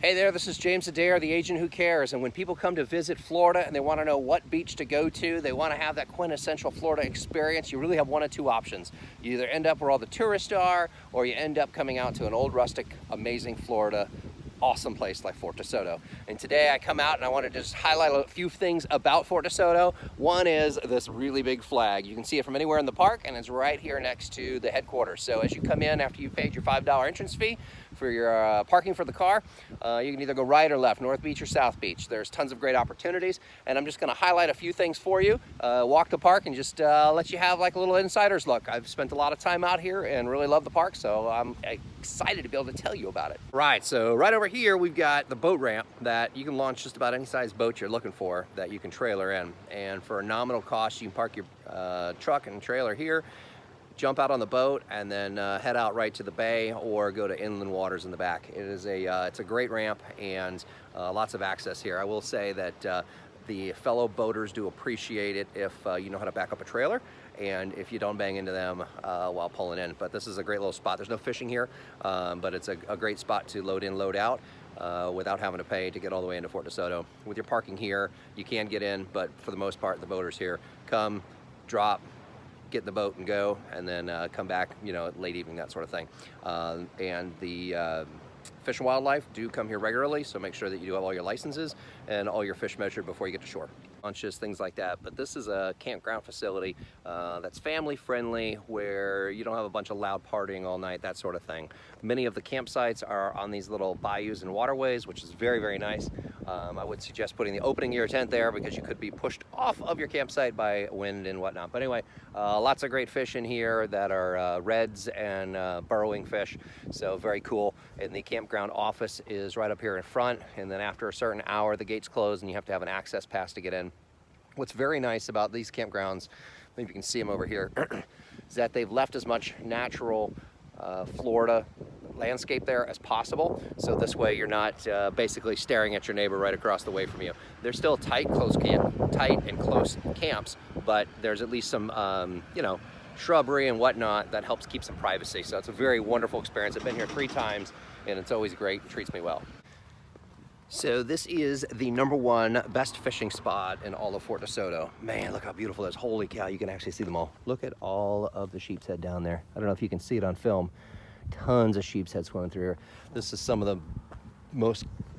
Hey there, this is James Adair, the agent who cares. And when people come to visit Florida and they want to know what beach to go to, they want to have that quintessential Florida experience, you really have one of two options. You either end up where all the tourists are, or you end up coming out to an old, rustic, amazing Florida awesome place like Fort Soto. And today I come out and I want to just highlight a few things about Fort Soto. One is this really big flag. You can see it from anywhere in the park, and it's right here next to the headquarters. So as you come in after you've paid your $5 entrance fee for your parking for the car, you can either go right or left, North Beach or South Beach. There's tons of great opportunities, and I'm just going to highlight a few things for you, walk the park, and just let you have like a little insider's look. I've spent a lot of time out here and really love the park, so I'm excited to be able to tell you about it. Right, so right over here we've got the boat ramp that you can launch just about any size boat you're looking for that you can trailer in, and for a nominal cost you can park your truck and trailer here, jump out on the boat, and then head out right to the bay or go to inland waters in the back. It is it's a great ramp and lots of access here. I will say that the fellow boaters do appreciate it if you know how to back up a trailer and if you don't bang into them while pulling in. But this is a great little spot. There's no fishing here, but it's a great spot to load in, load out without having to pay to get all the way into Fort Soto. With your parking here, you can get in, but for the most part, the boaters here come, drop, get in the boat and go, and then come back, you know, late evening, that sort of thing. And the Fish and Wildlife do come here regularly, so make sure that you do have all your licenses and all your fish measured before you get to shore. Lunches, things like that. But this is a campground facility that's family friendly, where you don't have a bunch of loud partying all night, that sort of thing. Many of the campsites are on these little bayous and waterways, which is very, very nice. I would suggest putting the opening of your tent there because you could be pushed off of your campsite by wind and whatnot. But anyway, lots of great fish in here that are reds and burrowing fish, so very cool. And the campground office is right up here in front, and then after a certain hour the gates close and you have to have an access pass to get in. What's very nice about these campgrounds, maybe you can see them over here, is that they've left as much natural Florida landscape there as possible, so this way you're not basically staring at your neighbor right across the way from you. They're still tight and close camps, but there's at least some you know, shrubbery and whatnot that helps keep some privacy. So it's a very wonderful experience. I've been here 3 times and it's always great. It treats me well. So this is the #1 best fishing spot in all of Fort Soto. Man, look how beautiful it is. Holy cow, you can actually see them all. Look at all of the sheep's head down there. I don't know if you can see it on film. Tons of sheep's head swimming through here. This is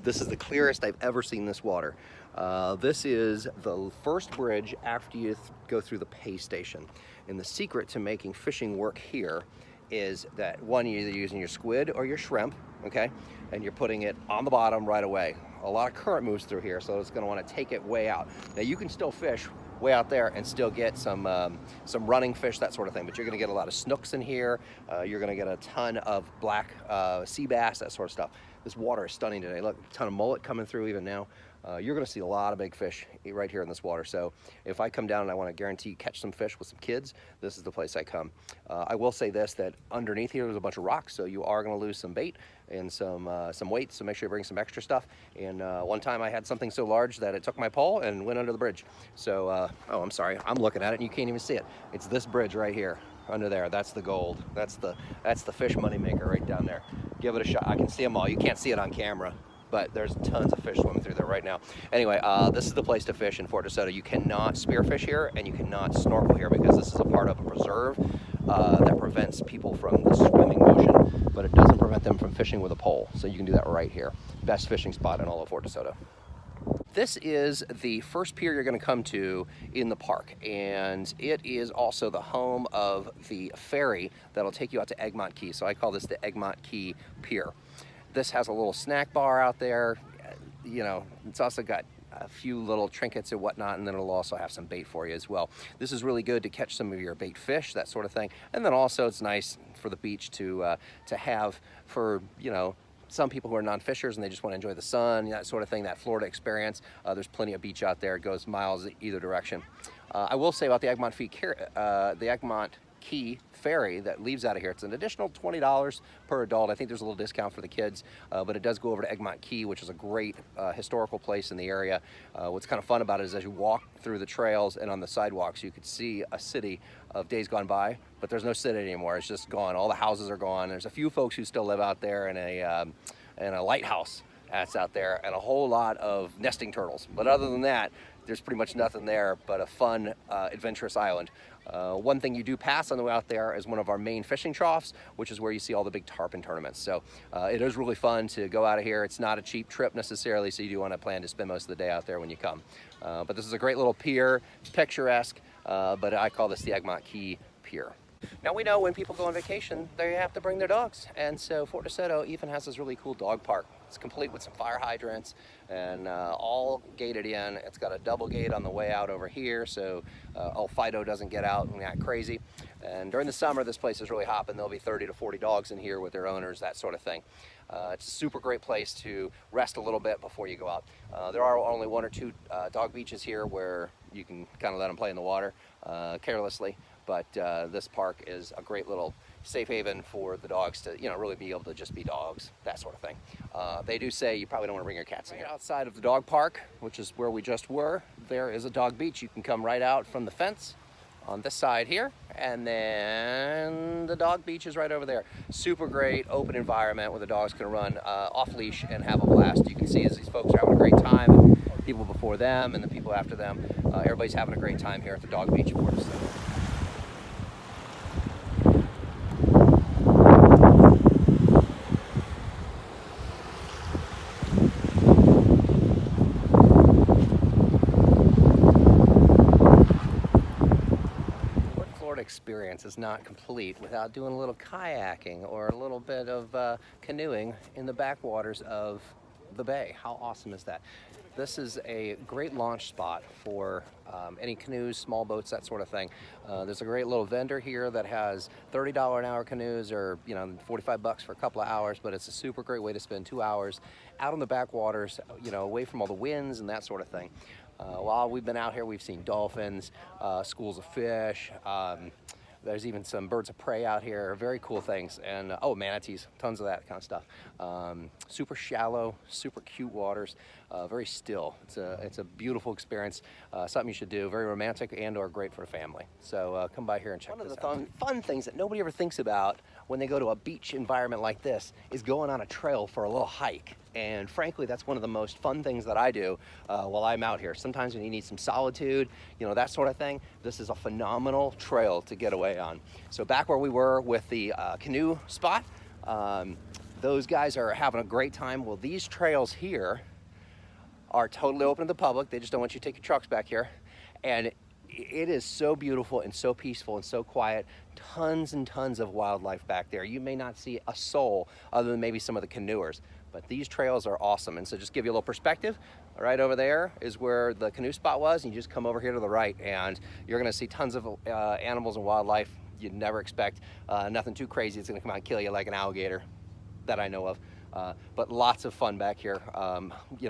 this is the clearest I've ever seen this water. This is the first bridge after you go through the pay station. And the secret to making fishing work here is that, one, you're either using your squid or your shrimp, okay? And you're putting it on the bottom right away. A lot of current moves through here, so it's gonna wanna take it way out. Now you can still fish way out there and still get some running fish, that sort of thing, but you're gonna get a lot of snooks in here. You're gonna get a ton of black sea bass, that sort of stuff. This water is stunning today. Look, a ton of mullet coming through even now. You're gonna see a lot of big fish right here in this water. So if I come down and I wanna guarantee you catch some fish with some kids, this is the place I come. I will say this, that underneath here there's a bunch of rocks, so you are gonna lose some bait and some weight, so make sure you bring some extra stuff. And one time I had something so large that it took my pole and went under the bridge. So, oh, I'm sorry, I'm looking at it and you can't even see it. It's this bridge right here, under there. That's the gold. That's the fish moneymaker right down there. Give it a shot. I can see them all. You can't see it on camera, but there's tons of fish swimming through there right now. Anyway, this is the place to fish in Fort Soto. You cannot spearfish here and you cannot snorkel here because this is a part of a preserve that prevents people from the swimming motion, but it doesn't prevent them from fishing with a pole. So you can do that right here. Best fishing spot in all of Fort Soto. This is the first pier you're going to come to in the park, and it is also the home of the ferry that'll take you out to Egmont Key. So I call this the Egmont Key Pier. This has a little snack bar out there. You know, it's also got a few little trinkets and whatnot, and then it'll also have some bait for you as well. This is really good to catch some of your bait fish, that sort of thing. And then also it's nice for the beach to have for, you know, some people who are non-fishers and they just want to enjoy the sun, that sort of thing, that Florida experience. There's plenty of beach out there. It goes miles either direction. I will say about the Egmont Key ferry that leaves out of here, it's an additional $20 per adult. I think there's a little discount for the kids, but it does go over to Egmont Key, which is a great historical place in the area. What's kind of fun about it is as you walk through the trails and on the sidewalks, you could see a city of days gone by, but there's no city anymore. It's just gone. All the houses are gone. There's a few folks who still live out there in a lighthouse that's out there, and a whole lot of nesting turtles. But other than that, there's pretty much nothing there but a fun, adventurous island. One thing you do pass on the way out there is one of our main fishing troughs, which is where you see all the big tarpon tournaments. So it is really fun to go out of here. It's not a cheap trip necessarily, so you do want to plan to spend most of the day out there when you come. But this is a great little pier. It's picturesque, but I call this the Egmont Key Pier. Now we know when people go on vacation, they have to bring their dogs. And so Fort DeSoto even has this really cool dog park. It's complete with some fire hydrants and all gated in. It's got a double gate on the way out over here, so old Fido doesn't get out and act crazy. And during the summer, this place is really hopping. There'll be 30 to 40 dogs in here with their owners, that sort of thing. It's a super great place to rest a little bit before you go out. There are only 1 or 2 dog beaches here where you can kind of let them play in the water carelessly. But this park is a great little safe haven for the dogs to, really be able to just be dogs, that sort of thing. They do say you probably don't want to bring your cats in here. Outside of the dog park, which is where we just were, there is a dog beach. You can come right out from the fence on this side here, and then the dog beach is right over there. Super great open environment where the dogs can run off leash and have a blast. You can see as these folks are having a great time, people before them and the people after them, everybody's having a great time here at the dog beach in Fort DeSoto. Experience is not complete without doing a little kayaking or a little bit of canoeing in the backwaters of the bay. How awesome is that? This is a great launch spot for any canoes, small boats, that sort of thing. There's a great little vendor here that has $30 an hour canoes, or 45 bucks for a couple of hours, but it's a super great way to spend 2 hours out on the backwaters, away from all the winds and that sort of thing. While we've been out here, we've seen dolphins, schools of fish. There's even some birds of prey out here, very cool things. And manatees, tons of that kind of stuff. Super shallow, super cute waters, very still. It's a beautiful experience, something you should do, very romantic and or great for a family. So come by here and check this out. One of the fun things that nobody ever thinks about when they go to a beach environment like this is going on a trail for a little hike. And frankly, that's one of the most fun things that I do while I'm out here. Sometimes when you need some solitude, that sort of thing, this is a phenomenal trail to get away on. So back where we were with the canoe spot, those guys are having a great time. Well, these trails here are totally open to the public. They just don't want you to take your trucks back here. And it is so beautiful and so peaceful and so quiet. Tons and tons of wildlife back there. You may not see a soul other than maybe some of the canoers. But these trails are awesome. And so just give you a little perspective, right over there is where the canoe spot was, and you just come over here to the right and you're gonna see tons of animals and wildlife you'd never expect. Nothing too crazy, it's gonna come out and kill you like an alligator that I know of. But lots of fun back here,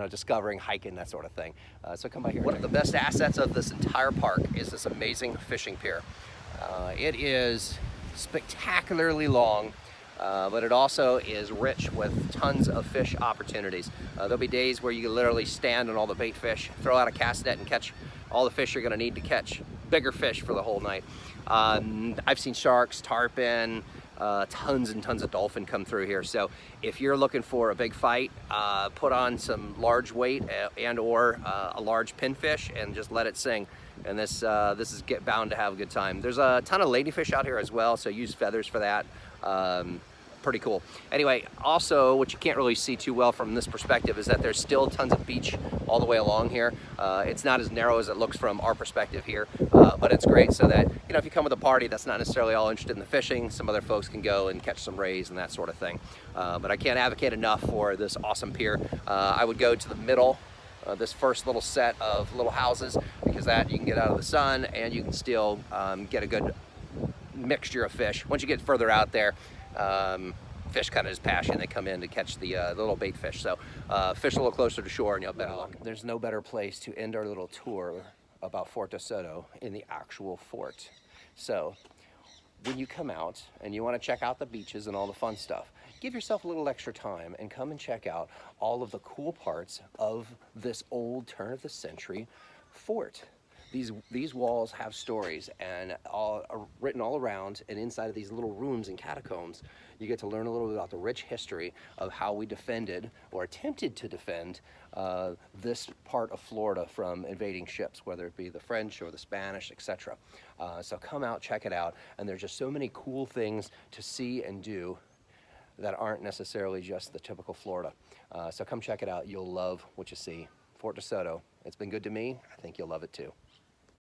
discovering, hiking, that sort of thing. So come by here. One of the best assets of this entire park is this amazing fishing pier. It is spectacularly long. But it also is rich with tons of fish opportunities. There'll be days where you can literally stand on all the bait fish, throw out a cast net and catch all the fish you're gonna need to catch bigger fish for the whole night. I've seen sharks, tarpon, tons and tons of dolphin come through here. So if you're looking for a big fight, put on some large weight and or a large pinfish and just let it sing. And this is bound to have a good time. There's a ton of ladyfish out here as well, so use feathers for that. Pretty cool. Anyway, also what you can't really see too well from this perspective is that there's still tons of beach all the way along here. It's not as narrow as it looks from our perspective here, but it's great so that, if you come with a party that's not necessarily all interested in the fishing, some other folks can go and catch some rays and that sort of thing. But I can't advocate enough for this awesome pier. I would go to the middle, this first little set of little houses, because that you can get out of the sun and you can still get a good mixture of fish. Once you get further out there, fish kind of just passion. They come in to catch the little bait fish. So fish a little closer to shore and you'll have better luck. There's no better place to end our little tour about Fort DeSoto in the actual fort. So when you come out and you want to check out the beaches and all the fun stuff, give yourself a little extra time and come and check out all of the cool parts of this old turn of the century fort. these walls have stories, and all are written all around, and inside of these little rooms and catacombs, you get to learn a little bit about the rich history of how we defended or attempted to defend this part of Florida from invading ships, whether it be the French or the Spanish, etc. So come out, check it out, and there's just so many cool things to see and do that aren't necessarily just the typical Florida. So come check it out. You'll love what you see. Fort DeSoto. It's been good to me. I think you'll love it too.